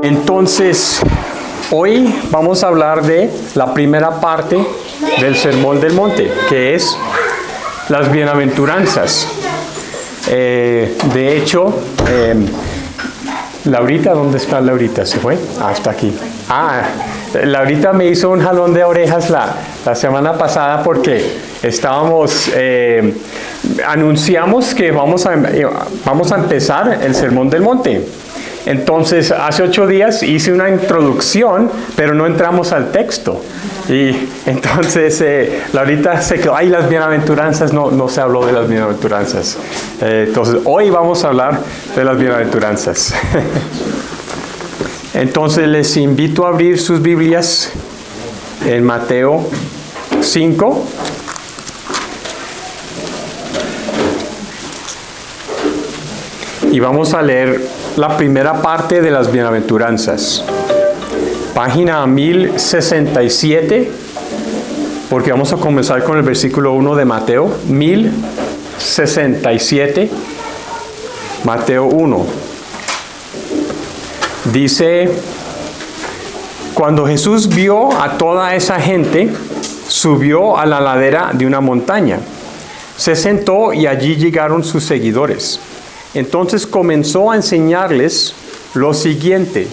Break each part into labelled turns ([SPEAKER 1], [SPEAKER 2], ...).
[SPEAKER 1] Entonces, hoy vamos a hablar de la primera parte del Sermón del Monte, que es las bienaventuranzas. De hecho, Laurita, ¿dónde está Laurita? ¿Se fue? Está aquí. Laurita me hizo un jalón de orejas la semana pasada porque anunciamos que vamos a empezar el Sermón del Monte. Entonces, hace 8 días hice una introducción, pero no entramos al texto. Y entonces, Laurita se quedó, las bienaventuranzas, no se habló de las bienaventuranzas. Entonces, hoy vamos a hablar de las bienaventuranzas. Entonces, les invito a abrir sus Biblias en Mateo 5. Y vamos a leer la primera parte de las bienaventuranzas. Página 1067, porque vamos a comenzar con el versículo 1 de Mateo. 1067, Mateo 1. Dice: cuando Jesús vio a toda esa gente, subió a la ladera de una montaña. Se sentó y allí llegaron sus seguidores. Entonces comenzó a enseñarles lo siguiente: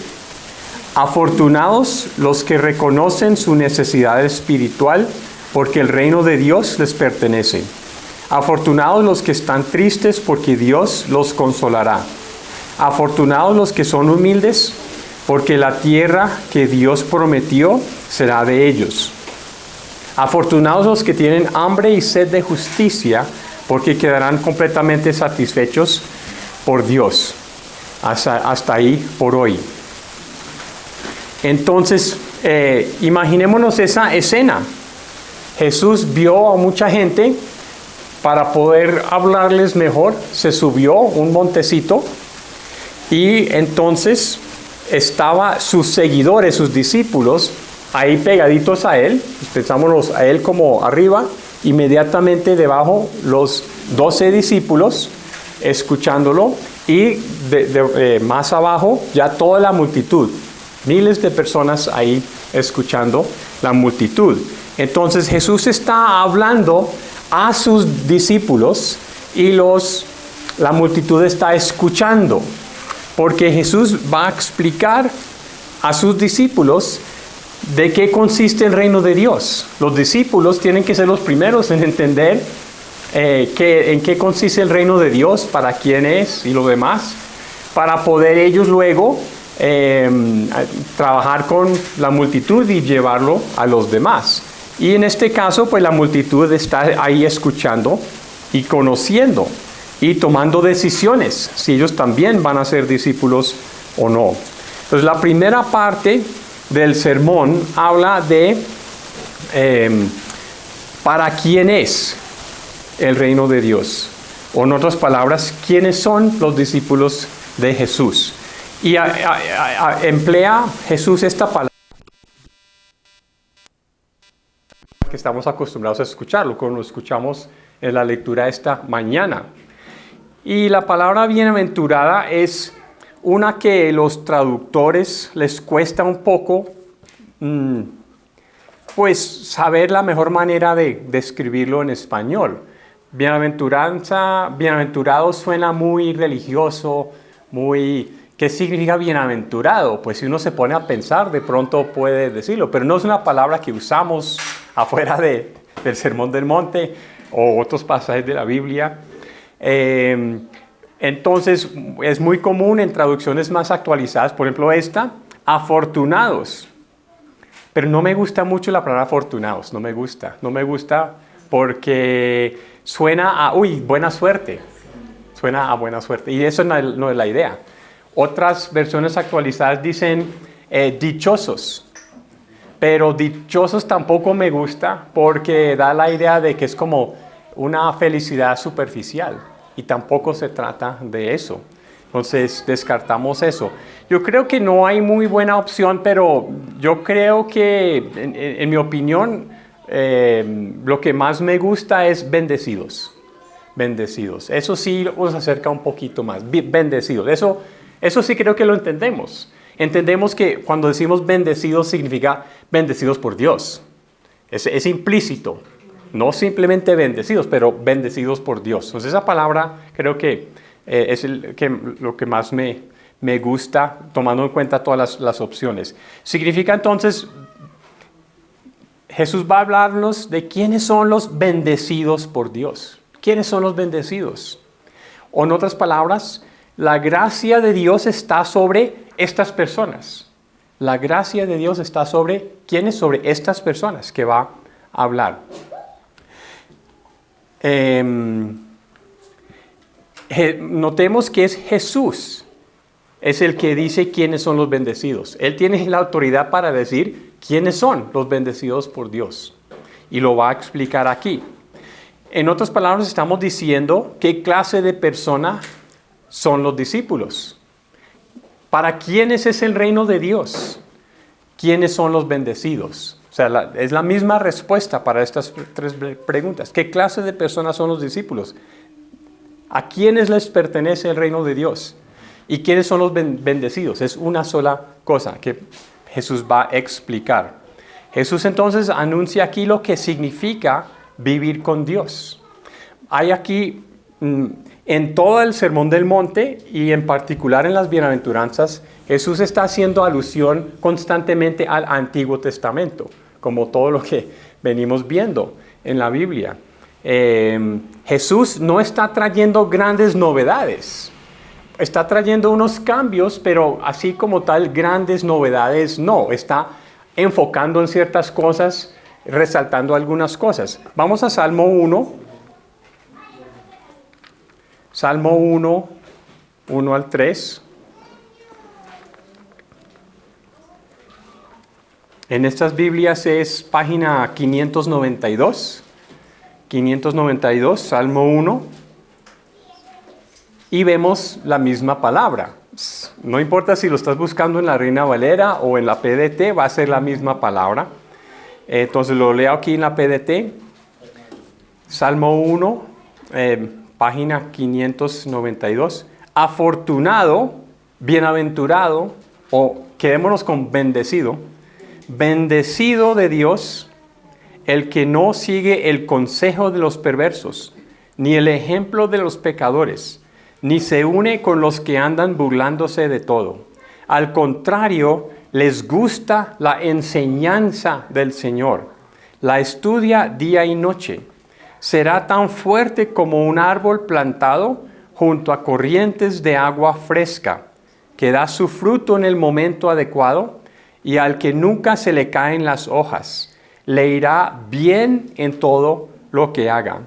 [SPEAKER 1] afortunados los que reconocen su necesidad espiritual, porque el reino de Dios les pertenece. Afortunados los que están tristes, porque Dios los consolará. Afortunados los que son humildes, porque la tierra que Dios prometió será de ellos. Afortunados los que tienen hambre y sed de justicia, porque quedarán completamente satisfechos por Dios. Hasta ahí por hoy. Entonces, imaginémonos esa escena. Jesús vio a mucha gente. Para poder hablarles mejor, se subió un montecito y entonces estaban sus seguidores, sus discípulos, ahí pegaditos a él. Pensámonos a él como arriba, inmediatamente debajo los 12 discípulos escuchándolo, y más abajo ya toda la multitud, miles de personas ahí escuchando la multitud. Entonces Jesús está hablando a sus discípulos y la multitud está escuchando, porque Jesús va a explicar a sus discípulos de qué consiste el reino de Dios. Los discípulos tienen que ser los primeros en entender en qué consiste el reino de Dios, para quién es y lo demás, para poder ellos luego trabajar con la multitud y llevarlo a los demás. Y en este caso, pues la multitud está ahí escuchando y conociendo y tomando decisiones, si ellos también van a ser discípulos o no. Entonces, la primera parte del sermón habla de para quién es el reino de Dios. O en otras palabras, quiénes son los discípulos de Jesús. Y emplea Jesús esta palabra que estamos acostumbrados a escucharlo, como lo escuchamos en la lectura esta mañana. Y la palabra bienaventurada es una que los traductores les cuesta un poco pues saber la mejor manera de describirlo en español. Bienaventurado suena muy religioso, ¿qué significa bienaventurado? Pues si uno se pone a pensar, de pronto puede decirlo, pero no es una palabra que usamos afuera del Sermón del Monte o otros pasajes de la Biblia. Entonces, es muy común en traducciones más actualizadas, por ejemplo esta, afortunados. Pero no me gusta mucho la palabra afortunados, no me gusta porque suena a, buena suerte. Suena a buena suerte, y eso no es la idea. Otras versiones actualizadas dicen dichosos, pero dichosos tampoco me gusta porque da la idea de que es como una felicidad superficial, y tampoco se trata de eso. Entonces descartamos eso. Yo creo que no hay muy buena opción, pero yo creo que en mi opinión lo que más me gusta es bendecidos. Bendecidos. Eso sí nos acerca un poquito más. Bendecidos. Eso sí creo que lo entendemos. entendemos que cuando decimos bendecidos significa bendecidos por Dios. Es implícito. No simplemente bendecidos, pero bendecidos por Dios. Entonces esa palabra creo que es lo que más me gusta, tomando en cuenta todas las opciones. Significa entonces, Jesús va a hablarnos de quiénes son los bendecidos por Dios. ¿Quiénes son los bendecidos? O en otras palabras, la gracia de Dios está sobre estas personas. La gracia de Dios está sobre quiénes, sobre estas personas que va a hablar. Notemos que es Jesús, es el que dice quiénes son los bendecidos. Él tiene la autoridad para decir quiénes son los bendecidos por Dios. Y lo va a explicar aquí. En otras palabras, estamos diciendo qué clase de persona son los discípulos. ¿Para quiénes es el reino de Dios? ¿Quiénes son los bendecidos? O sea, es la misma respuesta para estas tres preguntas. ¿Qué clase de personas son los discípulos? ¿A quiénes les pertenece el reino de Dios? ¿Y quiénes son los bendecidos? Es una sola cosa que Jesús va a explicar. Jesús entonces anuncia aquí lo que significa vivir con Dios. Hay aquí, en todo el Sermón del Monte y en particular en las bienaventuranzas, Jesús está haciendo alusión constantemente al Antiguo Testamento, como todo lo que venimos viendo en la Biblia. Jesús no está trayendo grandes novedades. Está trayendo unos cambios, pero así como tal, grandes novedades no. Está enfocando en ciertas cosas, resaltando algunas cosas. Vamos a Salmo 1. Salmo 1, 1 al 3. En estas Biblias es página 592. 592, Salmo 1. Y vemos la misma palabra. No importa si lo estás buscando en la Reina Valera o en la PDT, va a ser la misma palabra. Entonces lo leo aquí en la PDT. Salmo 1, página 592. Afortunado, bienaventurado, o quedémonos con bendecido. Bendecido de Dios, el que no sigue el consejo de los perversos, ni el ejemplo de los pecadores, ni se une con los que andan burlándose de todo. Al contrario, les gusta la enseñanza del Señor. La estudia día y noche. Será tan fuerte como un árbol plantado junto a corrientes de agua fresca, que da su fruto en el momento adecuado, y al que nunca se le caen las hojas, le irá bien en todo lo que haga.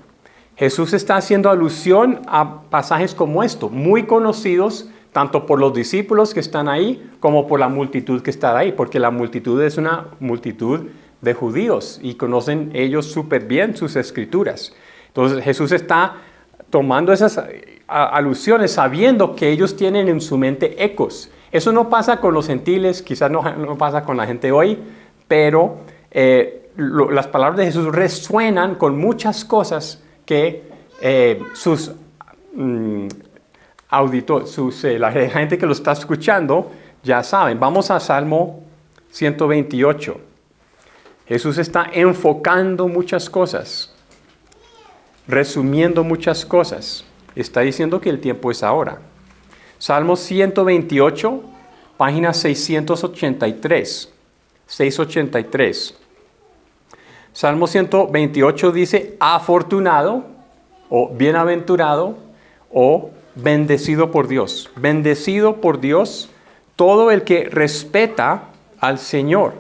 [SPEAKER 1] Jesús está haciendo alusión a pasajes como esto, muy conocidos tanto por los discípulos que están ahí como por la multitud que está ahí, porque la multitud es una multitud de judíos y conocen ellos súper bien sus escrituras. Entonces Jesús está tomando esas alusiones sabiendo que ellos tienen en su mente ecos. Eso no pasa con los gentiles, quizás no pasa con la gente hoy, pero las palabras de Jesús resuenan con muchas cosas que la gente que lo está escuchando ya saben. Vamos a Salmo 128. Jesús está enfocando muchas cosas, resumiendo muchas cosas. Está diciendo que el tiempo es ahora. Salmo 128, página 683. 683. Salmo 128 dice, afortunado, o bienaventurado, o bendecido por Dios. Bendecido por Dios todo el que respeta al Señor,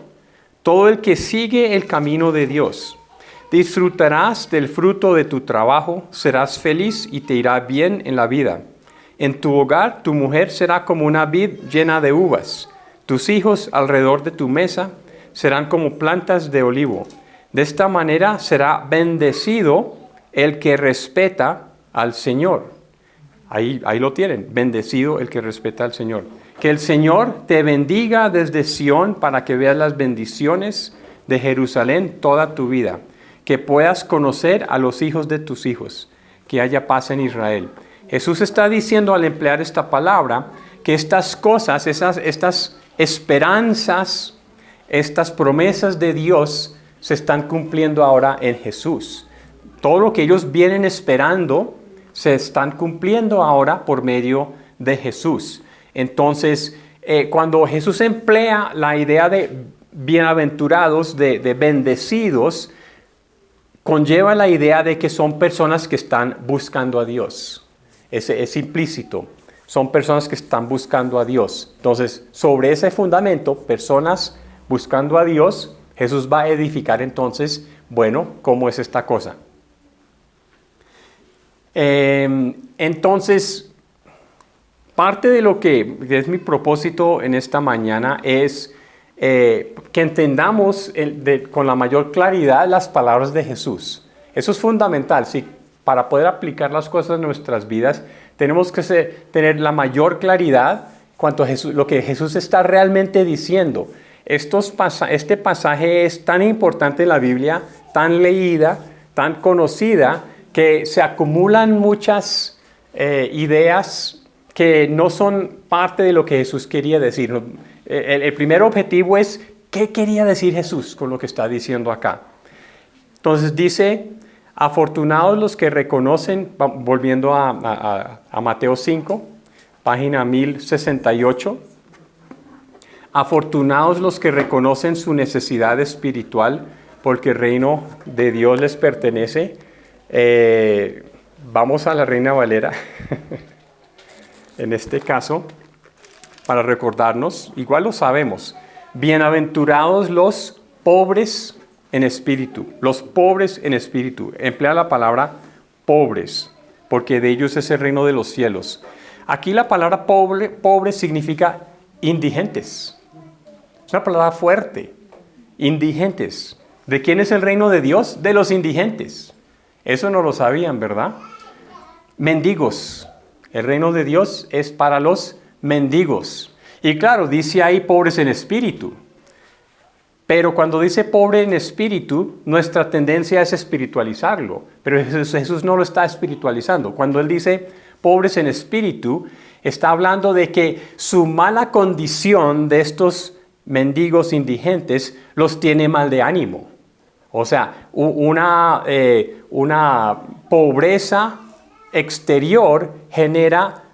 [SPEAKER 1] todo el que sigue el camino de Dios. Disfrutarás del fruto de tu trabajo, serás feliz y te irá bien en la vida. En tu hogar tu mujer será como una vid llena de uvas. Tus hijos alrededor de tu mesa serán como plantas de olivo. De esta manera será bendecido el que respeta al Señor. Ahí lo tienen, bendecido el que respeta al Señor. Que el Señor te bendiga desde Sión para que veas las bendiciones de Jerusalén toda tu vida. Que puedas conocer a los hijos de tus hijos. Que haya paz en Israel. Jesús está diciendo al emplear esta palabra que estas cosas, estas esperanzas, estas promesas de Dios se están cumpliendo ahora en Jesús. Todo lo que ellos vienen esperando se están cumpliendo ahora por medio de Jesús. Entonces, cuando Jesús emplea la idea de bienaventurados, de bendecidos, conlleva la idea de que son personas que están buscando a Dios. Es implícito. Son personas que están buscando a Dios. Entonces, sobre ese fundamento, personas buscando a Dios, Jesús va a edificar entonces, bueno, ¿cómo es esta cosa? Entonces, parte de lo que es mi propósito en esta mañana es que entendamos con la mayor claridad las palabras de Jesús. Eso es fundamental, ¿sí? Para poder aplicar las cosas en nuestras vidas, tenemos que tener la mayor claridad cuanto a lo que Jesús está realmente diciendo. Este pasaje es tan importante en la Biblia, tan leída, tan conocida, que se acumulan muchas ideas que no son parte de lo que Jesús quería decir. El primer objetivo es, ¿qué quería decir Jesús con lo que está diciendo acá? Entonces dice, afortunados los que reconocen, volviendo a Mateo 5, página 1068, afortunados los que reconocen su necesidad espiritual, porque el reino de Dios les pertenece. Vamos a la Reina Valera, en este caso, para recordarnos, igual lo sabemos, bienaventurados los pobres en espíritu, los pobres en espíritu, emplea la palabra pobres, porque de ellos es el reino de los cielos. Aquí la palabra pobre significa indigentes, es una palabra fuerte, indigentes. ¿De quién es el reino de Dios? De los indigentes. Eso no lo sabían, ¿verdad? Mendigos. El reino de Dios es para los mendigos. Y claro, dice ahí pobres en espíritu. Pero cuando dice pobre en espíritu, nuestra tendencia es espiritualizarlo. Pero Jesús no lo está espiritualizando. Cuando Él dice pobres en espíritu, está hablando de que su mala condición de estos mendigos indigentes los tiene mal de ánimo. O sea, una pobreza exterior genera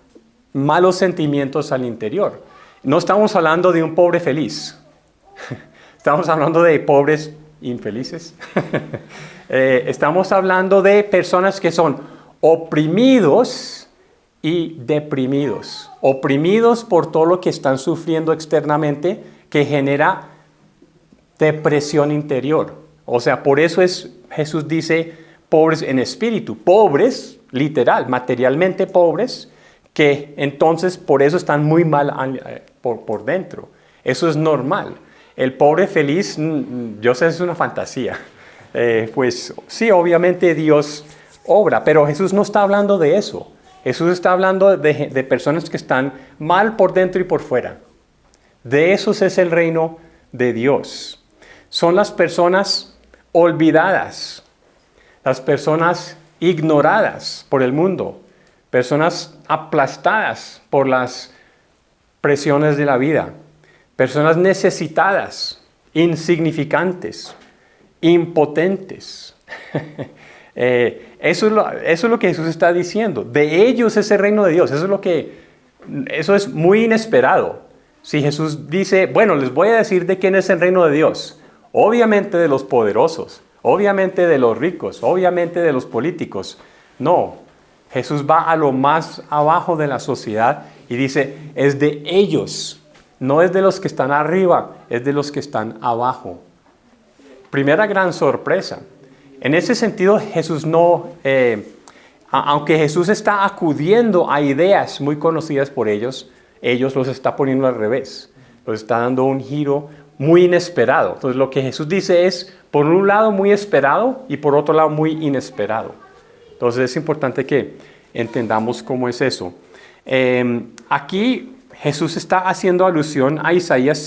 [SPEAKER 1] malos sentimientos al interior. No estamos hablando de un pobre feliz. Estamos hablando de pobres infelices. Estamos hablando de personas que son oprimidos y deprimidos. Oprimidos por todo lo que están sufriendo externamente, que genera depresión interior. O sea, por eso Jesús dice pobres en espíritu. Pobres, literal, materialmente pobres, que entonces por eso están muy mal por dentro. Eso es normal. El pobre feliz, yo sé, es una fantasía. Pues sí, obviamente Dios obra, pero Jesús no está hablando de eso. Jesús está hablando de personas que están mal por dentro y por fuera. De esos es el reino de Dios. Son las personas olvidadas, las personas ignoradas por el mundo, personas aplastadas por las presiones de la vida, personas necesitadas, insignificantes, impotentes. Eso es lo que Jesús está diciendo. De ellos es el reino de Dios. Eso es muy inesperado. Si Jesús dice, bueno, les voy a decir de quién es el reino de Dios. Obviamente de los poderosos, obviamente de los ricos, obviamente de los políticos. No, Jesús va a lo más abajo de la sociedad y dice, es de ellos. No es de los que están arriba, es de los que están abajo. Primera gran sorpresa. En ese sentido, Jesús no, aunque Jesús está acudiendo a ideas muy conocidas por ellos los está poniendo al revés. Los está dando un giro muy inesperado. Entonces, lo que Jesús dice es, por un lado, muy esperado y por otro lado, muy inesperado. Entonces, es importante que entendamos cómo es eso. Aquí Jesús está haciendo alusión a Isaías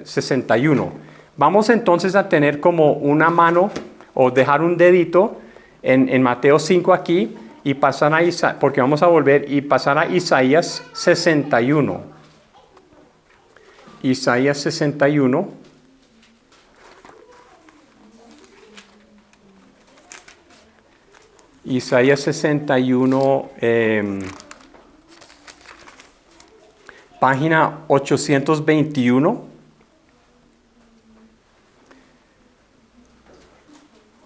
[SPEAKER 1] 61. Vamos entonces a tener como una mano o dejar un dedito en Mateo 5 aquí y pasar a Isaías, porque vamos a volver y pasar a Isaías 61. Isaías 61. Isaías 61, página 821.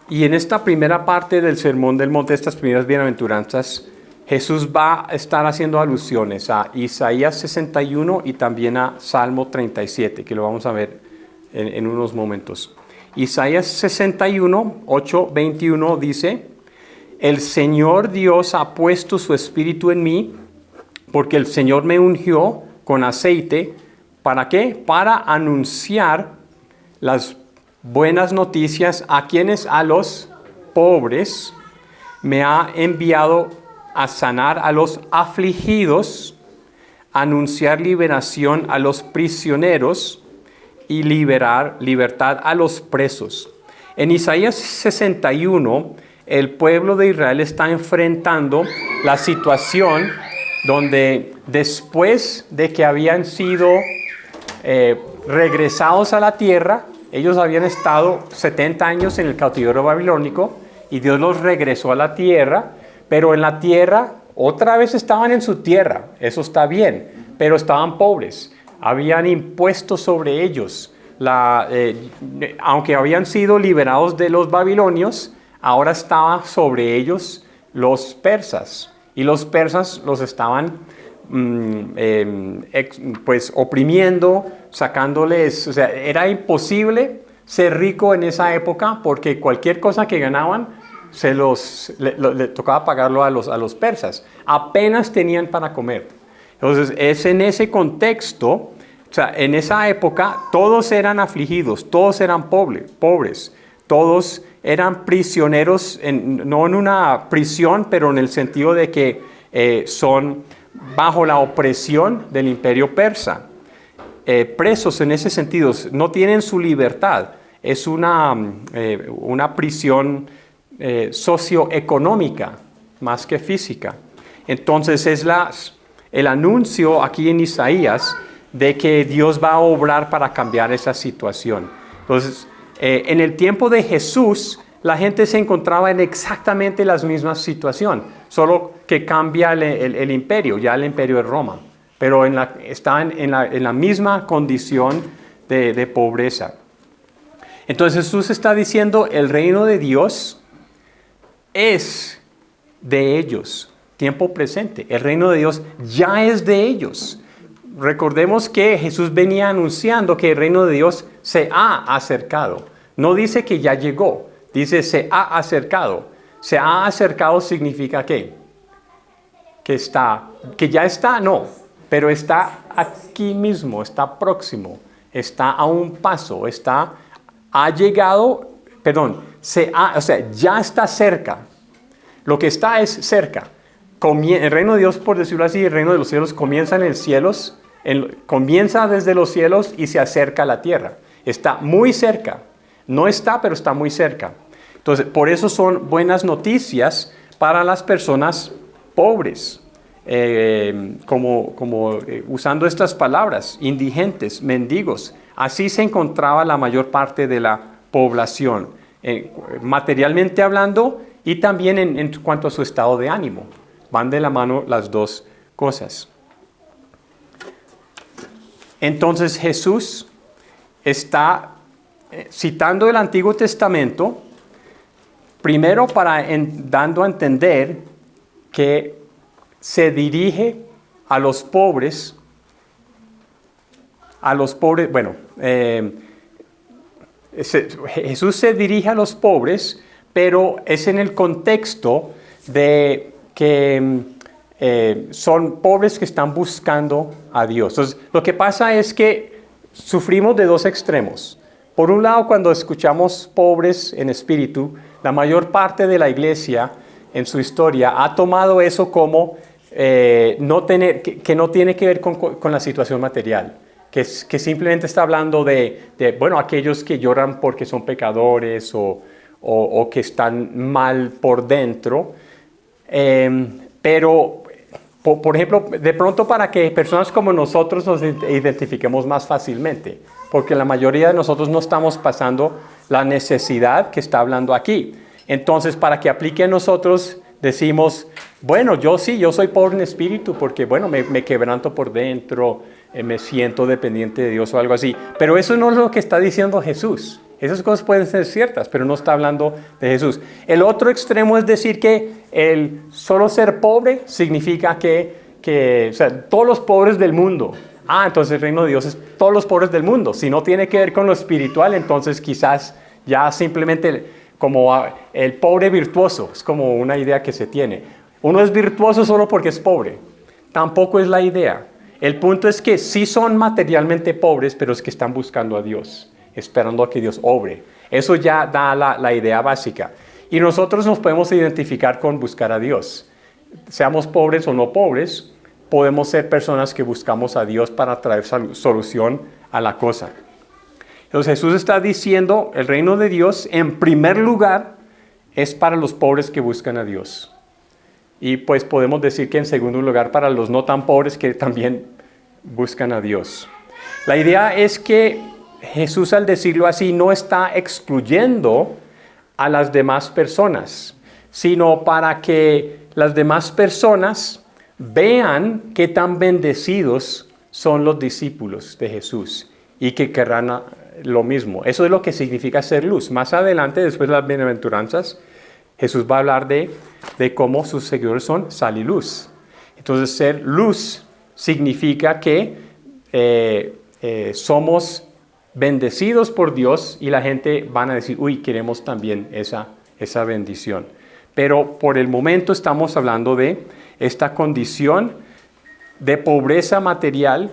[SPEAKER 1] Y en esta primera parte del Sermón del Monte, estas primeras bienaventuranzas, Jesús va a estar haciendo alusiones a Isaías 61 y también a Salmo 37, que lo vamos a ver en unos momentos. Isaías 61, 8, 21 dice: el Señor Dios ha puesto su espíritu en mí, porque el Señor me ungió con aceite. ¿Para qué? Para anunciar las buenas noticias a quienes, a los pobres. Me ha enviado a sanar a los afligidos, a anunciar liberación a los prisioneros y libertad a los presos. En Isaías 61, el pueblo de Israel está enfrentando la situación donde después de que habían sido regresados a la tierra, ellos habían estado 70 años en el cautiverio babilónico y Dios los regresó a la tierra, pero en la tierra otra vez estaban en su tierra, eso está bien, pero estaban pobres, habían impuestos sobre ellos, aunque habían sido liberados de los babilonios, ahora estaba sobre ellos los persas, y los persas los estaban pues oprimiendo, sacándoles, o sea, era imposible ser rico en esa época porque cualquier cosa que ganaban le tocaba pagarlo a los persas. Apenas tenían para comer. Entonces, es en ese contexto, o sea, en esa época todos eran afligidos, todos eran pobres, todos eran prisioneros, no en una prisión, pero en el sentido de que son bajo la opresión del imperio persa. Presos en ese sentido, no tienen su libertad, es una prisión socioeconómica más que física. Entonces es el anuncio aquí en Isaías de que Dios va a obrar para cambiar esa situación. Entonces, en el tiempo de Jesús, la gente se encontraba en exactamente la misma situación, solo que cambia el imperio, ya el imperio de Roma, pero están en la misma condición de pobreza. Entonces Jesús está diciendo, el reino de Dios es de ellos, tiempo presente, el reino de Dios ya es de ellos. Recordemos que Jesús venía anunciando que el reino de Dios se ha acercado. No dice que ya llegó, dice se ha acercado. Se ha acercado significa ¿qué? Que ya está, no, pero está aquí mismo, está próximo, está a un paso, ha llegado, perdón, o sea, ya está cerca. Lo que está es cerca. El reino de Dios, por decirlo así, el reino de los cielos comienza en los cielos, comienza desde los cielos y se acerca a la tierra. Está muy cerca. No está, pero está muy cerca. Entonces, por eso son buenas noticias para las personas pobres. Usando estas palabras, indigentes, mendigos. Así se encontraba la mayor parte de la población, materialmente hablando y también en cuanto a su estado de ánimo. Van de la mano las dos cosas. Entonces Jesús está citando el Antiguo Testamento, primero dando a entender que se dirige a los pobres, Jesús se dirige a los pobres, pero es en el contexto de que son pobres que están buscando a Dios. Entonces, lo que pasa es que sufrimos de dos extremos. Por un lado, cuando escuchamos pobres en espíritu, la mayor parte de la iglesia en su historia ha tomado eso como que no tiene que ver con la situación material, que simplemente está hablando de aquellos que lloran porque son pecadores o que están mal por dentro, pero Por ejemplo, de pronto para que personas como nosotros nos identifiquemos más fácilmente, porque la mayoría de nosotros no estamos pasando la necesidad que está hablando aquí. Entonces, para que aplique a nosotros, decimos, bueno, yo soy pobre en espíritu, porque bueno, me quebranto por dentro, me siento dependiente de Dios o algo así. Pero eso no es lo que está diciendo Jesús. Esas cosas pueden ser ciertas, pero no está hablando de Jesús. El otro extremo es decir que el solo ser pobre significa que o sea, todos los pobres del mundo. Entonces el reino de Dios es todos los pobres del mundo. Si no tiene que ver con lo espiritual, entonces quizás ya simplemente como el pobre virtuoso. Es como una idea que se tiene. Uno es virtuoso solo porque es pobre. Tampoco es la idea. El punto es que sí son materialmente pobres, pero es que están buscando a Dios, esperando a que Dios obre. Eso ya da la idea básica. Y nosotros nos podemos identificar con buscar a Dios. Seamos pobres o no pobres, podemos ser personas que buscamos a Dios para traer solución a la cosa. Entonces Jesús está diciendo, el reino de Dios, en primer lugar, es para los pobres que buscan a Dios. Y pues podemos decir que en segundo lugar, para los no tan pobres que también buscan a Dios. La idea es que Jesús, al decirlo así, no está excluyendo a las demás personas, sino para que las demás personas vean qué tan bendecidos son los discípulos de Jesús y que querrán lo mismo. Eso es lo que significa ser luz. Más adelante, después de las bienaventuranzas, Jesús va a hablar de cómo sus seguidores son sal y luz. Entonces, ser luz significa que somos bendecidos por Dios y la gente van a decir, uy, queremos también esa bendición. Pero por el momento estamos hablando de esta condición de pobreza material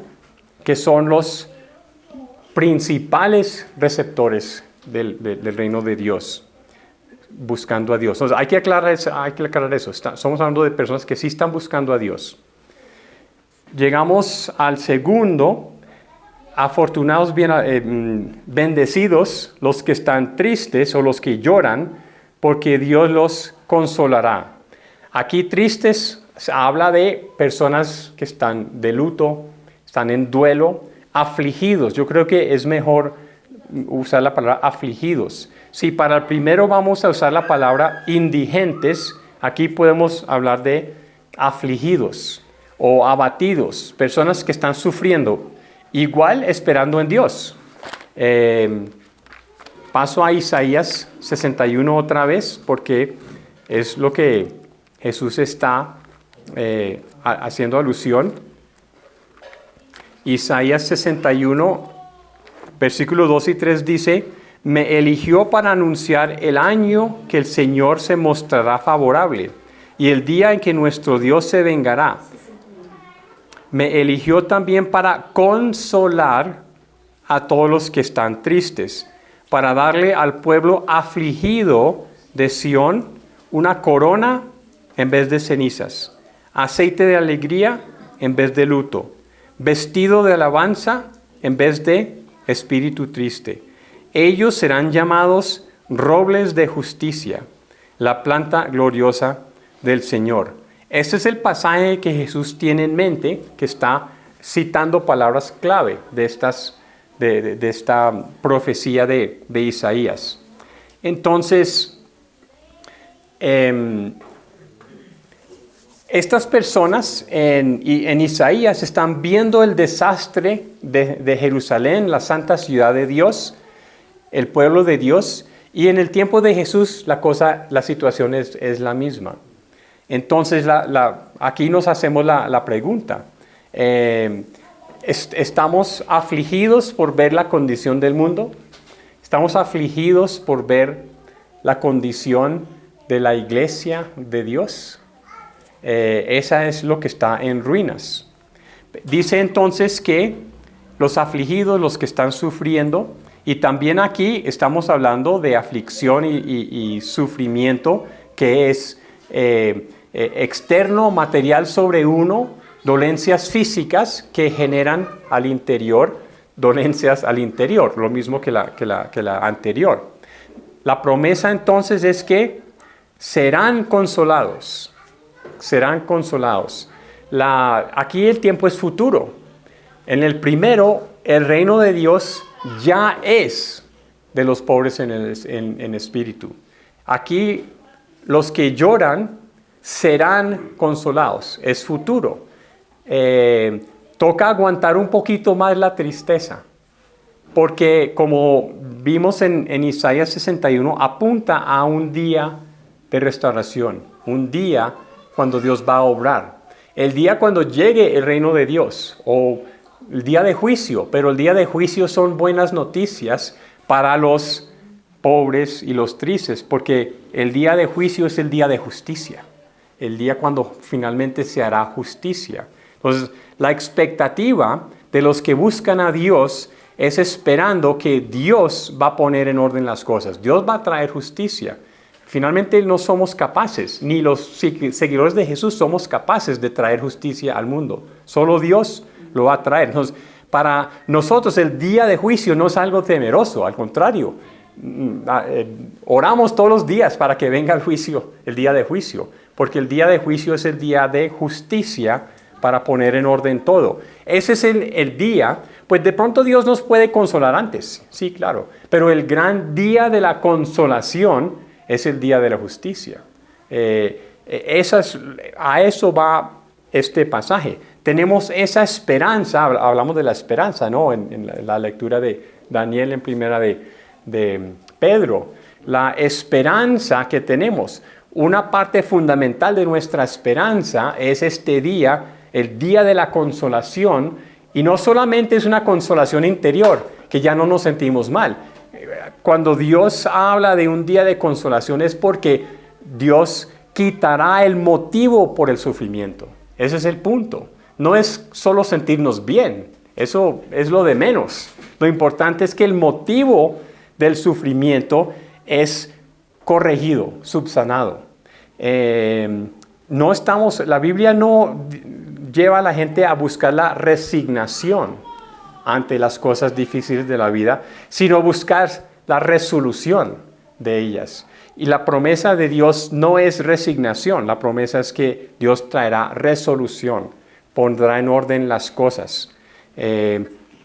[SPEAKER 1] que son los principales receptores del reino de Dios, buscando a Dios. Entonces, hay que aclarar eso. Estamos hablando de personas que sí están buscando a Dios. Llegamos al segundo. Afortunados, bendecidos los que están tristes o los que lloran, porque Dios los consolará. Aquí tristes se habla de personas que están de luto, están en duelo, afligidos. Yo creo que es mejor usar la palabra afligidos. Si para el primero vamos a usar la palabra indigentes, aquí podemos hablar de afligidos o abatidos, personas que están sufriendo. Igual esperando en Dios. Paso a Isaías 61 otra vez, porque es lo que Jesús está haciendo alusión. Isaías 61, versículos 2 y 3 dice, me eligió para anunciar el año que el Señor se mostrará favorable y el día en que nuestro Dios se vengará. Me eligió también para consolar a todos los que están tristes, para darle al pueblo afligido de Sión una corona en vez de cenizas, aceite de alegría en vez de luto, vestido de alabanza en vez de espíritu triste. Ellos serán llamados robles de justicia, la planta gloriosa del Señor. Este es el pasaje que Jesús tiene en mente, que está citando palabras clave de esta profecía de Isaías. Entonces, estas personas en Isaías están viendo el desastre de Jerusalén, la santa ciudad de Dios, el pueblo de Dios, y en el tiempo de Jesús la situación es la misma. Entonces, aquí nos hacemos la pregunta. ¿Estamos afligidos por ver la condición del mundo? ¿Estamos afligidos por ver la condición de la iglesia de Dios? Esa es lo que está en ruinas. Dice entonces que los afligidos, los que están sufriendo, y también aquí estamos hablando de aflicción y sufrimiento que es externo, material sobre uno, dolencias físicas que generan al interior dolencias al interior, lo mismo que la anterior. La promesa entonces es que serán consolados, serán consolados. Aquí el tiempo es futuro. En el primero, el reino de Dios ya es de los pobres en espíritu. Aquí los que lloran serán consolados, es futuro. Toca aguantar un poquito más la tristeza, porque como vimos en Isaías 61, apunta a un día de restauración, un día cuando Dios va a obrar, el día cuando llegue el reino de Dios, o el día de juicio, pero el día de juicio son buenas noticias para los pobres y los tristes, porque el día de juicio es el día de justicia, el día cuando finalmente se hará justicia. Entonces, la expectativa de los que buscan a Dios es esperando que Dios va a poner en orden las cosas. Dios va a traer justicia. Finalmente no somos capaces, ni los seguidores de Jesús somos capaces de traer justicia al mundo. Solo Dios lo va a traer. Entonces, para nosotros el día de juicio no es algo temeroso, al contrario. Oramos todos los días para que venga el juicio, el día de juicio, porque el día de juicio es el día de justicia para poner en orden todo. Ese es el día, pues de pronto Dios nos puede consolar antes, sí, claro, pero el gran día de la consolación es el día de la justicia. A eso va este pasaje. Tenemos esa esperanza, hablamos de la esperanza, ¿no? En la lectura de Daniel en primera de Pedro. La esperanza que tenemos, una parte fundamental de nuestra esperanza es este día, el día de la consolación, y no solamente es una consolación interior, que ya no nos sentimos mal. Cuando Dios habla de un día de consolación es porque Dios quitará el motivo por el sufrimiento. Ese es el punto. No es solo sentirnos bien, eso es lo de menos. Lo importante es que el motivo del sufrimiento es corregido, subsanado. La Biblia no lleva a la gente a buscar la resignación ante las cosas difíciles de la vida, sino buscar la resolución de ellas. Y la promesa de Dios no es resignación, la promesa es que Dios traerá resolución, pondrá en orden las cosas,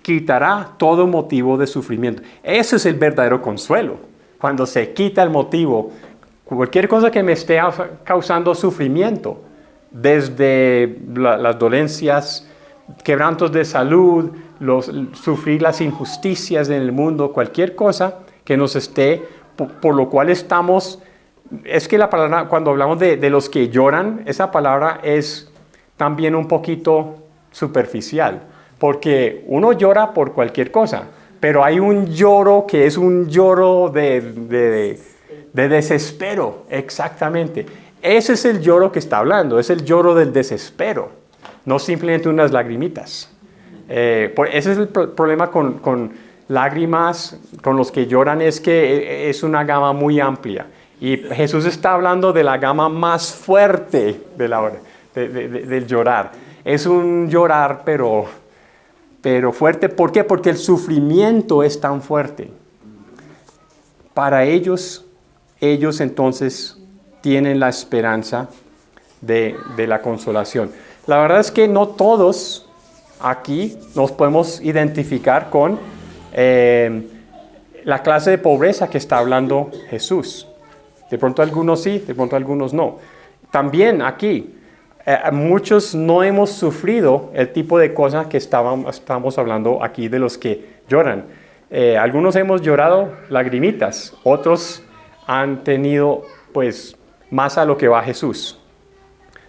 [SPEAKER 1] quitará todo motivo de sufrimiento. Ese es el verdadero consuelo, cuando se quita el motivo, cualquier cosa que me esté causando sufrimiento, desde las dolencias, quebrantos de salud, sufrir las injusticias en el mundo, cualquier cosa que nos esté, por lo cual estamos, es que la palabra, cuando hablamos de los que lloran, esa palabra es también un poquito superficial, porque uno llora por cualquier cosa, pero hay un lloro que es un lloro de desespero, exactamente. Ese es el lloro que está hablando, es el lloro del desespero, no simplemente unas lagrimitas. Ese es el problema con lágrimas, con los que lloran, es que es una gama muy amplia. Y Jesús está hablando de la gama más fuerte del llorar. Es un llorar, pero fuerte. ¿Por qué? Porque el sufrimiento es tan fuerte. Para ellos entonces tienen la esperanza de la consolación. La verdad es que no todos aquí nos podemos identificar con la clase de pobreza que está hablando Jesús. De pronto algunos sí, de pronto algunos no. También aquí, muchos no hemos sufrido el tipo de cosas que estamos hablando aquí de los que lloran. Algunos hemos llorado lagrimitas, otros han tenido pues más a lo que va Jesús.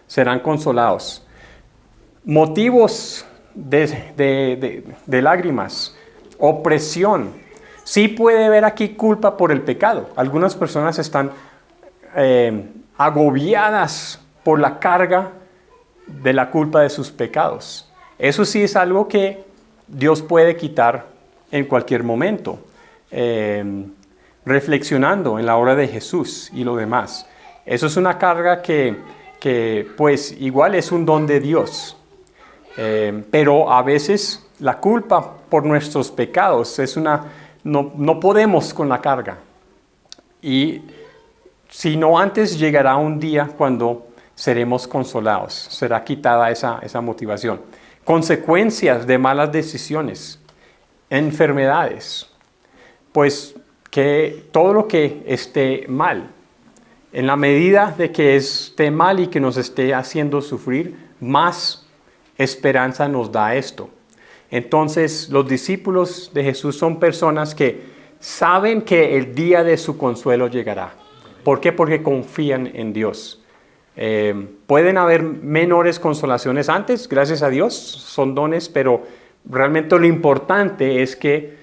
[SPEAKER 1] Serán consolados. Motivos de lágrimas, opresión. Sí puede haber aquí culpa por el pecado. Algunas personas están agobiadas por la carga de la culpa de sus pecados. Eso sí es algo que Dios puede quitar en cualquier momento, reflexionando en la obra de Jesús y lo demás. Eso es una carga que pues igual es un don de Dios, pero a veces la culpa por nuestros pecados es no podemos con la carga. Y si no antes llegará un día cuando seremos consolados. Será quitada esa motivación. Consecuencias de malas decisiones, enfermedades. Pues que todo lo que esté mal, en la medida de que esté mal y que nos esté haciendo sufrir, más esperanza nos da esto. Entonces, los discípulos de Jesús son personas que saben que el día de su consuelo llegará. ¿Por qué? Porque confían en Dios. Pueden haber menores consolaciones antes, gracias a Dios, son dones, pero realmente lo importante es que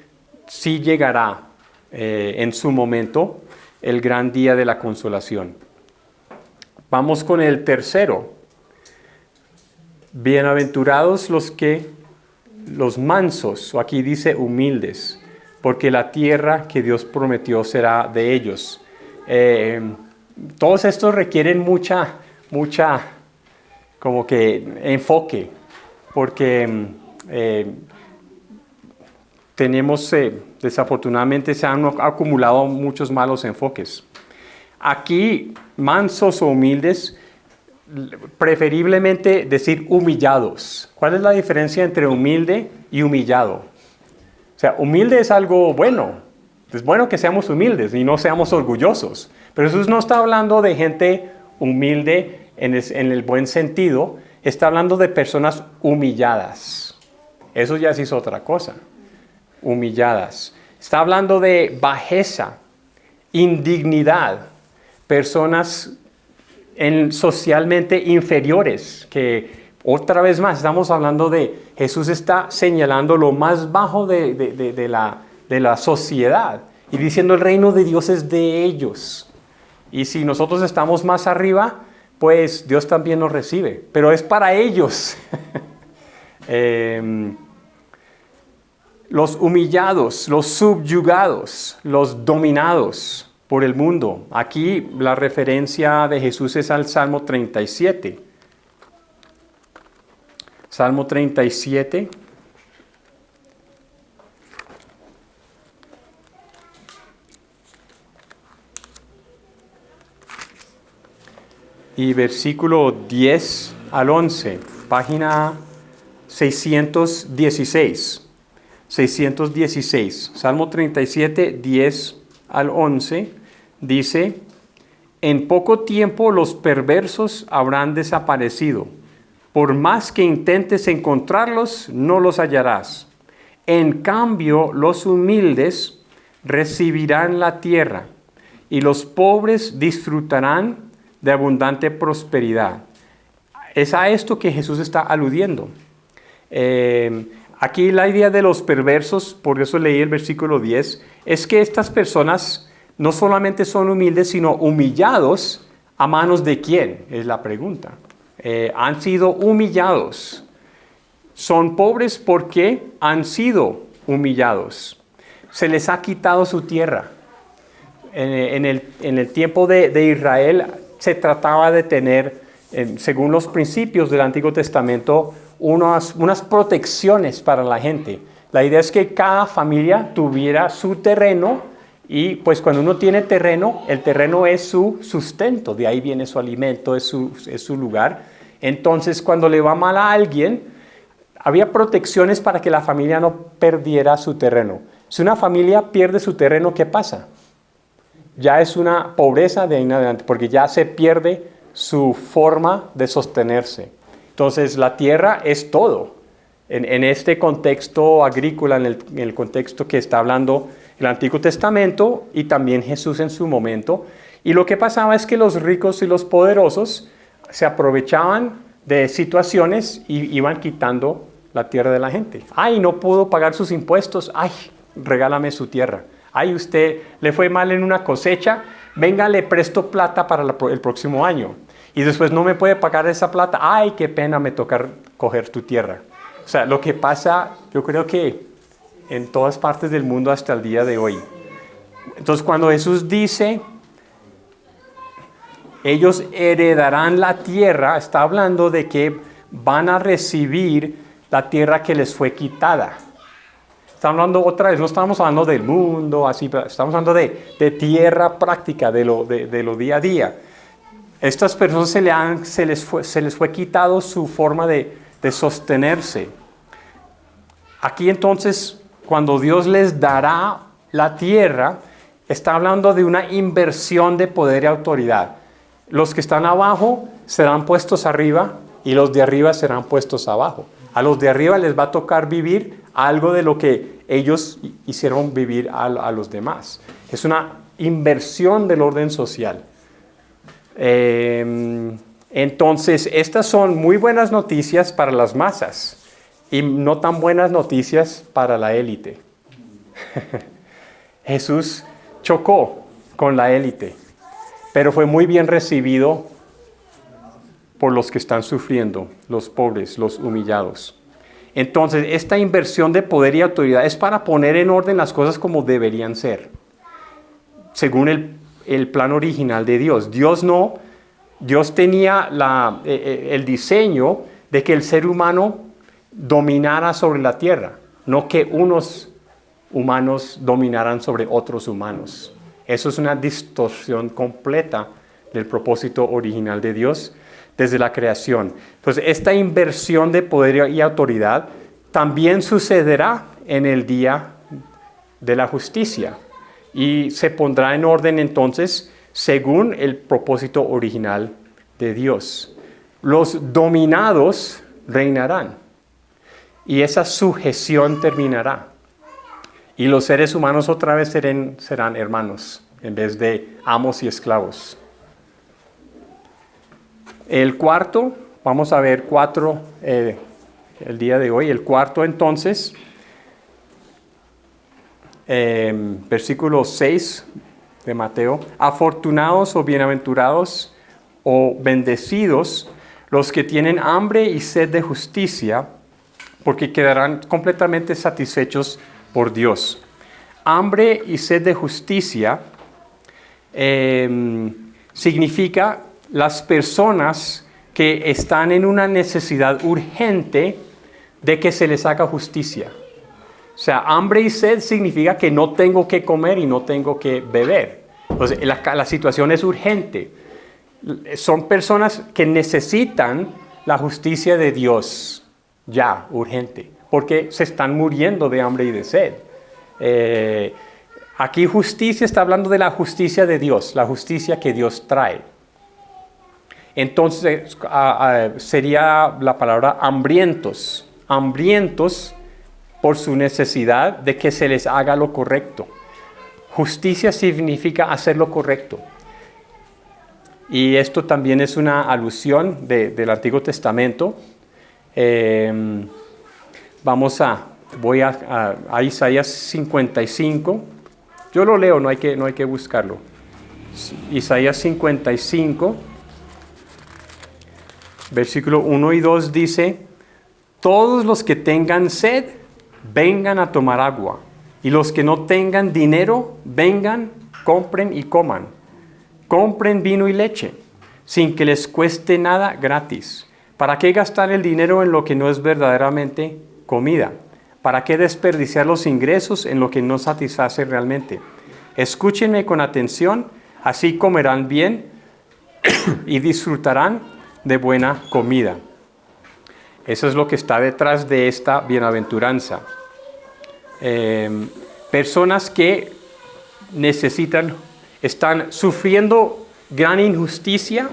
[SPEAKER 1] sí llegará en su momento el gran día de la consolación. Vamos con el tercero. Bienaventurados los mansos, o aquí dice humildes, porque la tierra que Dios prometió será de ellos. Todos estos requieren mucha como que enfoque, porque desafortunadamente se han acumulado muchos malos enfoques. Aquí, mansos o humildes, preferiblemente decir humillados. ¿Cuál es la diferencia entre humilde y humillado? O sea, humilde es algo bueno. Es bueno que seamos humildes y no seamos orgullosos. Pero Jesús no está hablando de gente humilde en el buen sentido. Está hablando de personas humilladas. Eso ya sí es otra cosa. Humilladas. Está hablando de bajeza, indignidad, personas socialmente inferiores, que otra vez más estamos hablando de, Jesús está señalando lo más bajo de la sociedad y diciendo el reino de Dios es de ellos. Y si nosotros estamos más arriba, pues Dios también nos recibe, pero es para ellos. Los humillados, los subyugados, los dominados por el mundo. Aquí la referencia de Jesús es al Salmo 37. Salmo 37. Y versículo 10 al 11, página 616. 616, Salmo 37, 10 al 11, dice: en poco tiempo los perversos habrán desaparecido. Por más que intentes encontrarlos, no los hallarás. En cambio, los humildes recibirán la tierra, y los pobres disfrutarán de abundante prosperidad. Es a esto que Jesús está aludiendo. Aquí la idea de los perversos, por eso leí el versículo 10, es que estas personas no solamente son humildes, sino humillados a manos de quién, es la pregunta. Han sido humillados. Son pobres porque han sido humillados. Se les ha quitado su tierra. En el tiempo de Israel se trataba de tener, según los principios del Antiguo Testamento, unas protecciones para la gente. La idea es que cada familia tuviera su terreno y pues cuando uno tiene terreno, el terreno es su sustento, de ahí viene su alimento, es su lugar. Entonces cuando le va mal a alguien, había protecciones para que la familia no perdiera su terreno. Si una familia pierde su terreno, ¿qué pasa? Ya es una pobreza de ahí en adelante, porque ya se pierde su forma de sostenerse. Entonces, la tierra es todo. En este contexto agrícola, en el contexto que está hablando el Antiguo Testamento y también Jesús en su momento. Y lo que pasaba es que los ricos y los poderosos se aprovechaban de situaciones y iban quitando la tierra de la gente. Ay, no pudo pagar sus impuestos. Ay, regálame su tierra. Ay, usted le fue mal en una cosecha. Venga, le presto plata para el próximo año. Y después no me puede pagar esa plata. Ay, qué pena, me toca coger tu tierra. O sea, lo que pasa, yo creo que en todas partes del mundo hasta el día de hoy. Entonces, cuando Jesús dice, ellos heredarán la tierra, está hablando de que van a recibir la tierra que les fue quitada. Estamos hablando otra vez, no estamos hablando del mundo, así, estamos hablando de tierra práctica, de lo día a día. Estas personas se les fue quitado su forma de sostenerse. Aquí entonces, cuando Dios les dará la tierra, está hablando de una inversión de poder y autoridad. Los que están abajo serán puestos arriba y los de arriba serán puestos abajo. A los de arriba les va a tocar vivir algo de lo que ellos hicieron vivir a los demás. Es una inversión del orden social. Entonces, estas son muy buenas noticias para las masas y no tan buenas noticias para la élite. Jesús chocó con la élite, pero fue muy bien recibido por los que están sufriendo, los pobres, los humillados. Entonces, esta inversión de poder y autoridad es para poner en orden las cosas como deberían ser, según el plan original de Dios. Dios tenía el diseño de que el ser humano dominara sobre la tierra, no que unos humanos dominaran sobre otros humanos. Eso es una distorsión completa del propósito original de Dios desde la creación. Entonces, esta inversión de poder y autoridad también sucederá en el día de la justicia y se pondrá en orden entonces según el propósito original de Dios. Los dominados reinarán y esa sujeción terminará. Y los seres humanos otra vez serán hermanos en vez de amos y esclavos. El cuarto, vamos a ver 4 el día de hoy. El cuarto entonces, versículo 6 de Mateo. Afortunados o bienaventurados o bendecidos los que tienen hambre y sed de justicia, porque quedarán completamente satisfechos por Dios. Hambre y sed de justicia significa las personas que están en una necesidad urgente de que se les haga justicia. O sea, hambre y sed significa que no tengo que comer y no tengo que beber. Entonces, la situación es urgente. Son personas que necesitan la justicia de Dios ya, urgente, porque se están muriendo de hambre y de sed. Aquí justicia está hablando de la justicia de Dios, la justicia que Dios trae. Entonces sería la palabra hambrientos. Hambrientos por su necesidad de que se les haga lo correcto. Justicia significa hacer lo correcto. Y esto también es una alusión del Antiguo Testamento. Voy a Isaías 55. Yo lo leo, no hay que buscarlo. Isaías 55, versículo 1 y 2 dice: todos los que tengan sed, vengan a tomar agua. Y los que no tengan dinero, vengan, compren y coman. Compren vino y leche, sin que les cueste nada, gratis. ¿Para qué gastar el dinero en lo que no es verdaderamente comida? ¿Para qué desperdiciar los ingresos en lo que no satisface realmente? Escúchenme con atención, así comerán bien y disfrutarán de buena comida. Eso es lo que está detrás de esta bienaventuranza. Personas que están sufriendo gran injusticia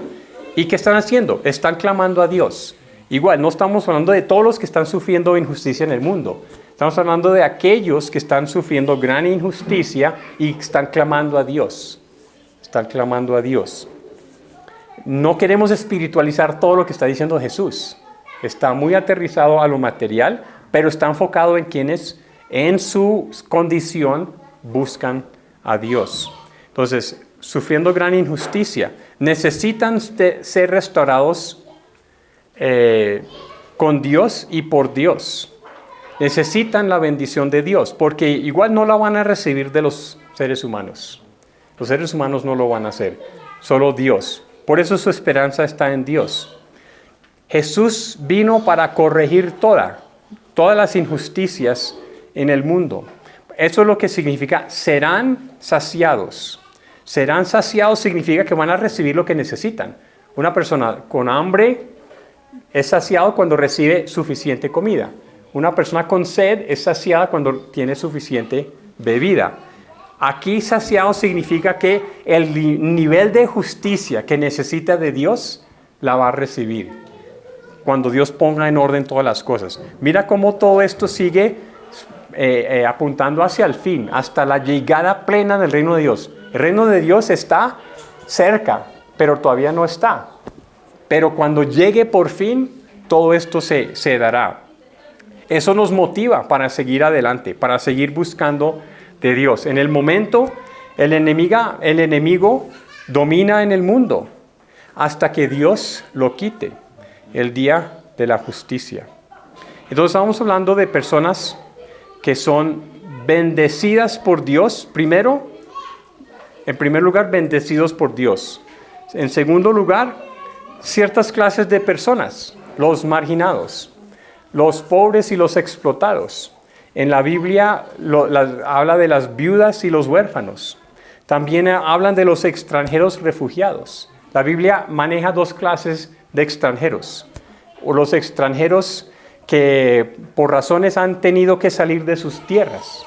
[SPEAKER 1] y ¿qué están haciendo? Están clamando a Dios. Igual, no estamos hablando de todos los que están sufriendo injusticia en el mundo. Estamos hablando de aquellos que están sufriendo gran injusticia y están clamando a Dios. Están clamando a Dios. No queremos espiritualizar todo lo que está diciendo Jesús. Está muy aterrizado a lo material, pero está enfocado en quienes en su condición buscan a Dios. Entonces, sufriendo gran injusticia, necesitan ser restaurados con Dios y por Dios. Necesitan la bendición de Dios, porque igual no la van a recibir de los seres humanos. Los seres humanos no lo van a hacer, solo Dios. Por eso su esperanza está en Dios. Jesús vino para corregir todas las injusticias en el mundo. Eso es lo que significa serán saciados. Serán saciados significa que van a recibir lo que necesitan. Una persona con hambre es saciado cuando recibe suficiente comida. Una persona con sed es saciada cuando tiene suficiente bebida. Aquí saciado significa que el nivel de justicia que necesita de Dios la va a recibir cuando Dios ponga en orden todas las cosas. Mira cómo todo esto sigue apuntando hacia el fin, hasta la llegada plena del reino de Dios. El reino de Dios está cerca, pero todavía no está. Pero cuando llegue por fin, todo esto se dará. Eso nos motiva para seguir adelante, para seguir buscando de Dios. En el momento, el enemigo domina en el mundo hasta que Dios lo quite, el día de la justicia. Entonces estamos hablando de personas que son bendecidas por Dios. En primer lugar, bendecidos por Dios. En segundo lugar, ciertas clases de personas, los marginados, los pobres y los explotados. En la Biblia habla de las viudas y los huérfanos. También hablan de los extranjeros refugiados. La Biblia maneja dos clases de extranjeros. O los extranjeros que por razones han tenido que salir de sus tierras.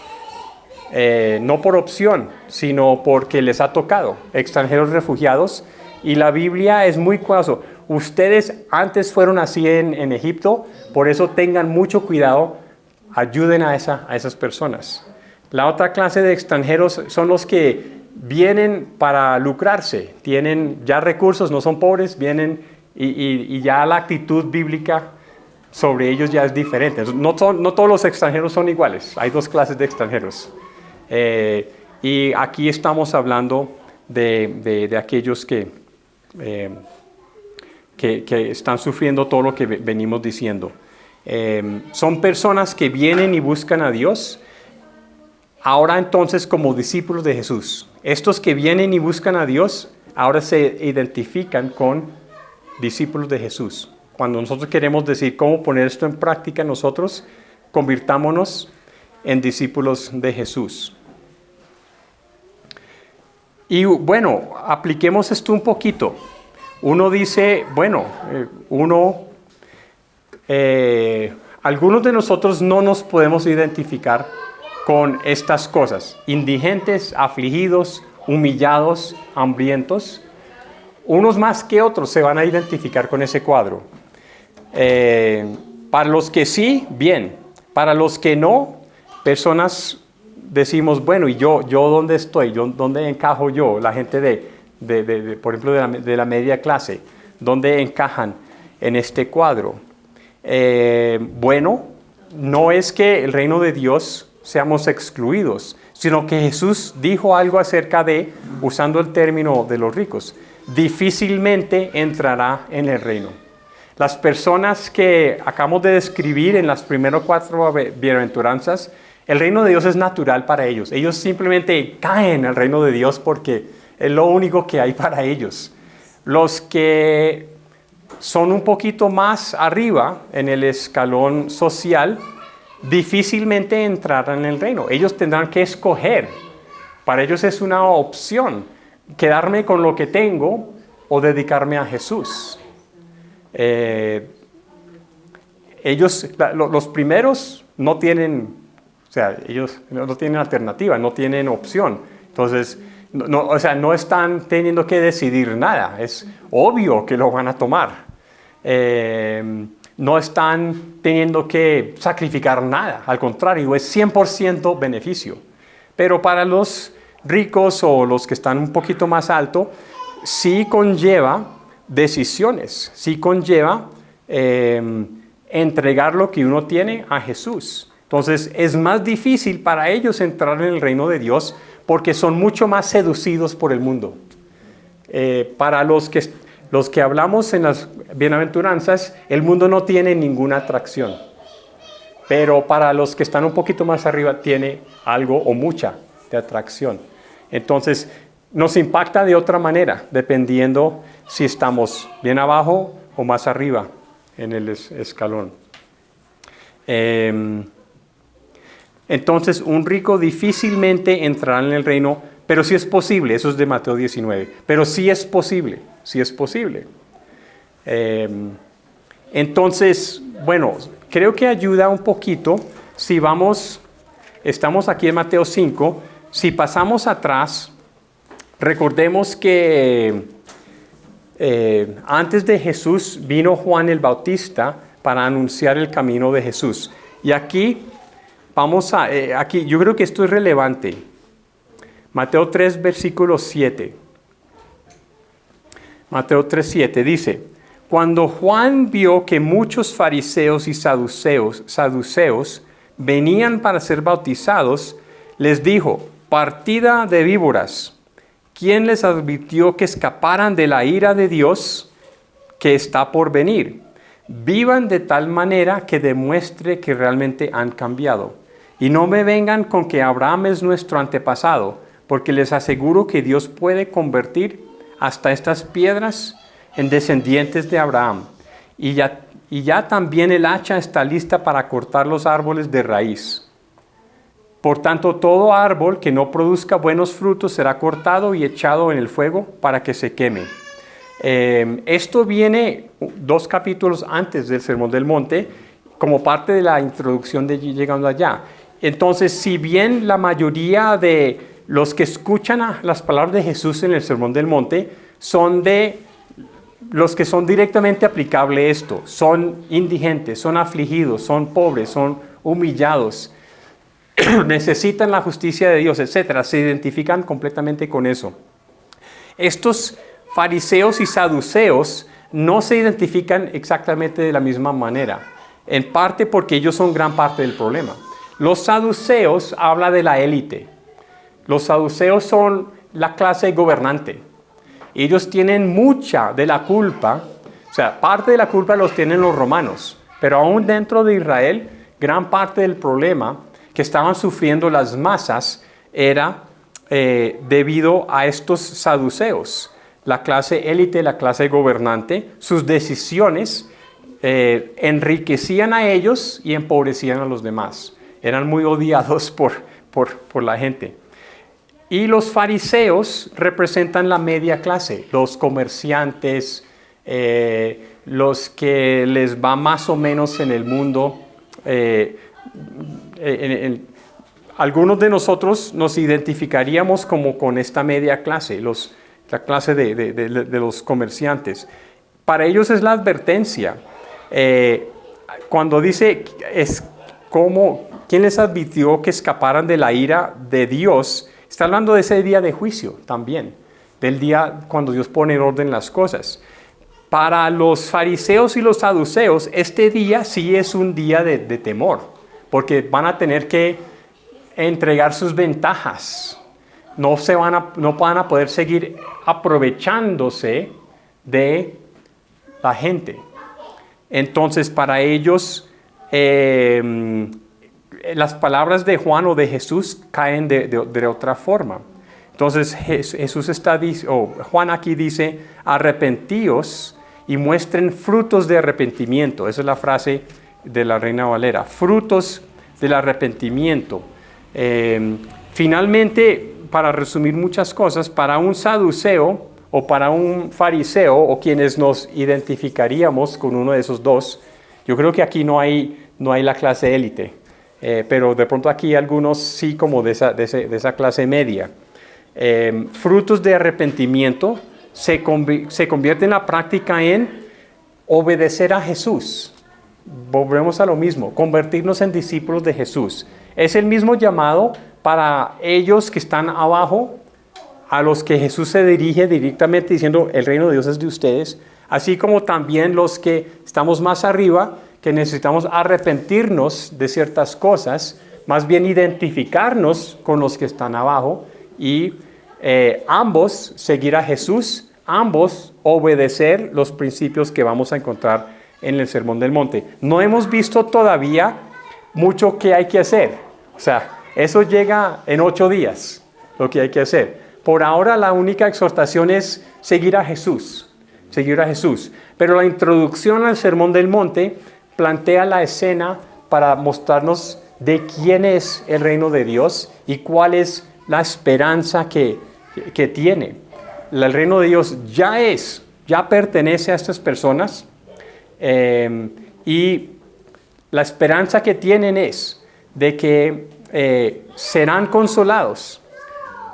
[SPEAKER 1] No por opción, sino porque les ha tocado. Extranjeros refugiados. Y la Biblia es muy cuadrada. Ustedes antes fueron así en Egipto, por eso tengan mucho cuidado, ayuden a esas personas. La otra clase de extranjeros son los que vienen para lucrarse, tienen ya recursos, no son pobres, vienen y ya la actitud bíblica sobre ellos ya es diferente. No todos los extranjeros son iguales, hay dos clases de extranjeros. Y aquí estamos hablando de aquellos que están sufriendo todo lo que venimos diciendo. Son personas que vienen y buscan a Dios, ahora entonces como discípulos de Jesús. Estos que vienen y buscan a Dios, ahora se identifican con discípulos de Jesús. Cuando nosotros queremos decir cómo poner esto en práctica, nosotros convirtámonos en discípulos de Jesús. Y bueno, apliquemos esto un poquito. Uno dice, bueno, algunos de nosotros no nos podemos identificar con estas cosas. Indigentes, afligidos, humillados, hambrientos. Unos más que otros se van a identificar con ese cuadro. Para los que sí, bien. Para los que no, personas decimos, bueno, ¿y yo dónde estoy? ¿Dónde encajo yo? La gente por ejemplo, de la media clase, ¿dónde encajan en este cuadro? Bueno, no es que el reino de Dios seamos excluidos, sino que Jesús dijo algo acerca de, usando el término de los ricos, difícilmente entrará en el reino. Las personas que acabamos de describir en las primeras 4 bienaventuranzas, el reino de Dios es natural para ellos. Ellos simplemente caen al reino de Dios porque es lo único que hay para ellos. Los que son un poquito más arriba en el escalón social, difícilmente entrarán en el reino. Ellos tendrán que escoger. Para ellos es una opción, quedarme con lo que tengo o dedicarme a Jesús. Los primeros no tienen, ellos no tienen alternativa, no tienen opción. Entonces, no están teniendo que decidir nada. Es obvio que lo van a tomar. No están teniendo que sacrificar nada. Al contrario, es 100% beneficio. Pero para los ricos o los que están un poquito más alto, sí conlleva decisiones. Sí conlleva entregar lo que uno tiene a Jesús. Entonces, es más difícil para ellos entrar en el reino de Dios porque son mucho más seducidos por el mundo. Para los que hablamos en las bienaventuranzas, el mundo no tiene ninguna atracción. Pero para los que están un poquito más arriba, tiene algo o mucha de atracción. Entonces, nos impacta de otra manera, dependiendo si estamos bien abajo o más arriba en el escalón. Entonces, un rico difícilmente entrará en el reino, pero sí es posible. Eso es de Mateo 19. Pero sí es posible, sí es posible. Entonces, bueno, creo que ayuda un poquito si estamos aquí en Mateo 5, si pasamos atrás, recordemos que antes de Jesús vino Juan el Bautista para anunciar el camino de Jesús. Y aquí aquí yo creo que esto es relevante. Mateo 3, versículo 7. Mateo 3, 7 dice: cuando Juan vio que muchos fariseos y saduceos venían para ser bautizados, les dijo: partida de víboras, ¿quién les advirtió que escaparan de la ira de Dios que está por venir? Vivan de tal manera que demuestre que realmente han cambiado. Y no me vengan con que Abraham es nuestro antepasado, porque les aseguro que Dios puede convertir hasta estas piedras en descendientes de Abraham. Y ya también el hacha está lista para cortar los árboles de raíz. Por tanto, todo árbol que no produzca buenos frutos será cortado y echado en el fuego para que se queme. Esto viene 2 capítulos antes del Sermón del Monte, como parte de la introducción de llegando allá. Entonces, si bien la mayoría de los que escuchan las palabras de Jesús en el Sermón del Monte son de los que son directamente aplicables esto, son indigentes, son afligidos, son pobres, son humillados, necesitan la justicia de Dios, etc. Se identifican completamente con eso. Estos fariseos y saduceos no se identifican exactamente de la misma manera, en parte porque ellos son gran parte del problema. Los saduceos habla de la élite. Los saduceos son la clase gobernante. Ellos tienen mucha de la culpa, o sea, parte de la culpa los tienen los romanos, pero aún dentro de Israel, gran parte del problema que estaban sufriendo las masas era debido a estos saduceos. La clase élite, la clase gobernante, sus decisiones enriquecían a ellos y empobrecían a los demás. Eran muy odiados por la gente. Y los fariseos representan la media clase, los comerciantes, los que les va más o menos en el mundo. Algunos de nosotros nos identificaríamos como con esta media clase, la clase de los comerciantes. Para ellos es la advertencia. Cuando dice, ¿quién les advirtió que escaparan de la ira de Dios? Está hablando de ese día de juicio también, del día cuando Dios pone en orden las cosas. Para los fariseos y los saduceos, este día sí es un día de temor, porque van a tener que entregar sus ventajas. No van a poder seguir aprovechándose de la gente. Entonces, para ellos, las palabras de Juan o de Jesús caen de otra forma. Entonces Juan aquí dice: arrepentíos y muestren frutos de arrepentimiento. Esa es la frase de la Reina Valera, frutos del arrepentimiento. Finalmente, para resumir muchas cosas, para un saduceo o para un fariseo, o quienes nos identificaríamos con uno de esos dos, yo creo que aquí no hay la clase élite. Pero de pronto aquí algunos sí, como de esa clase media. Frutos de arrepentimiento se convierte en la práctica en obedecer a Jesús. Volvemos a lo mismo, convertirnos en discípulos de Jesús. Es el mismo llamado para ellos que están abajo, a los que Jesús se dirige directamente diciendo: el reino de Dios es de ustedes, así como también los que estamos más arriba, que necesitamos arrepentirnos de ciertas cosas, más bien identificarnos con los que están abajo y ambos seguir a Jesús, ambos obedecer los principios que vamos a encontrar en el Sermón del Monte. No hemos visto todavía mucho que hay que hacer. O sea, eso llega en 8 días, lo que hay que hacer. Por ahora la única exhortación es seguir a Jesús, seguir a Jesús. Pero la introducción al Sermón del Monte plantea la escena para mostrarnos de quién es el reino de Dios y cuál es la esperanza que tiene. El reino de Dios ya es ya pertenece a estas personas y la esperanza que tienen es de que serán consolados,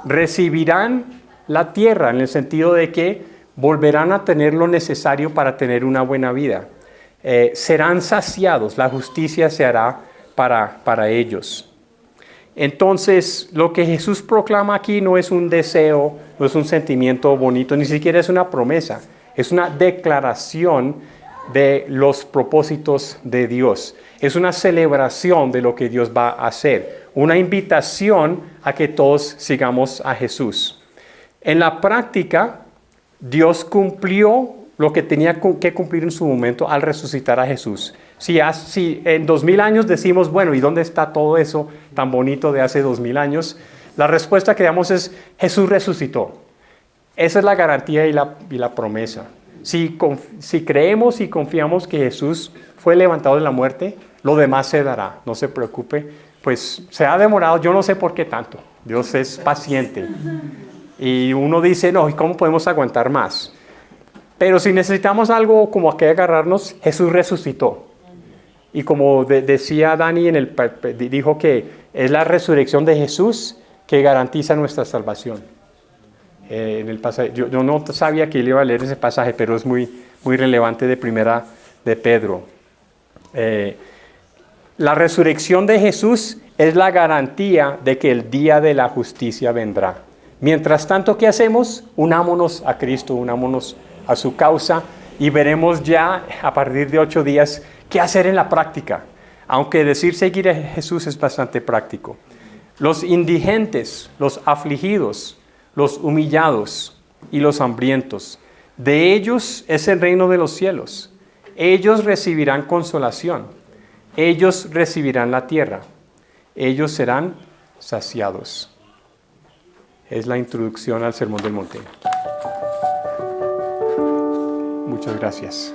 [SPEAKER 1] recibirán la tierra en el sentido de que volverán a tener lo necesario para tener una buena vida. Serán saciados, la justicia se hará para ellos. Entonces, lo que Jesús proclama aquí no es un deseo, no es un sentimiento bonito, ni siquiera es una promesa, es una declaración de los propósitos de Dios. Es una celebración de lo que Dios va a hacer, una invitación a que todos sigamos a Jesús. En la práctica, Dios cumplió lo que tenía que cumplir en su momento al resucitar a Jesús. Si en 2000 años decimos, bueno, ¿y dónde está todo eso tan bonito de hace 2000 años? La respuesta que damos es, Jesús resucitó. Esa es la garantía y la promesa. Si creemos y confiamos que Jesús fue levantado de la muerte, lo demás se dará, no se preocupe. Pues se ha demorado, yo no sé por qué tanto. Dios es paciente. Y uno dice, no, ¿y cómo podemos aguantar más? Pero si necesitamos algo como a que agarrarnos, Jesús resucitó. Y como decía Dani, dijo que es la resurrección de Jesús que garantiza nuestra salvación. En el pasaje, yo no sabía que él iba a leer ese pasaje, pero es muy, muy relevante de Primera de Pedro. La resurrección de Jesús es la garantía de que el día de la justicia vendrá. Mientras tanto, ¿qué hacemos? Unámonos a Cristo, unámonos a su causa y veremos ya a partir de 8 días qué hacer en la práctica. Aunque decir seguir a Jesús es bastante práctico. Los indigentes, los afligidos, los humillados y los hambrientos, de ellos es el reino de los cielos. Ellos recibirán consolación. Ellos recibirán la tierra. Ellos serán saciados. Es la introducción al Sermón del Monte. Muchas gracias.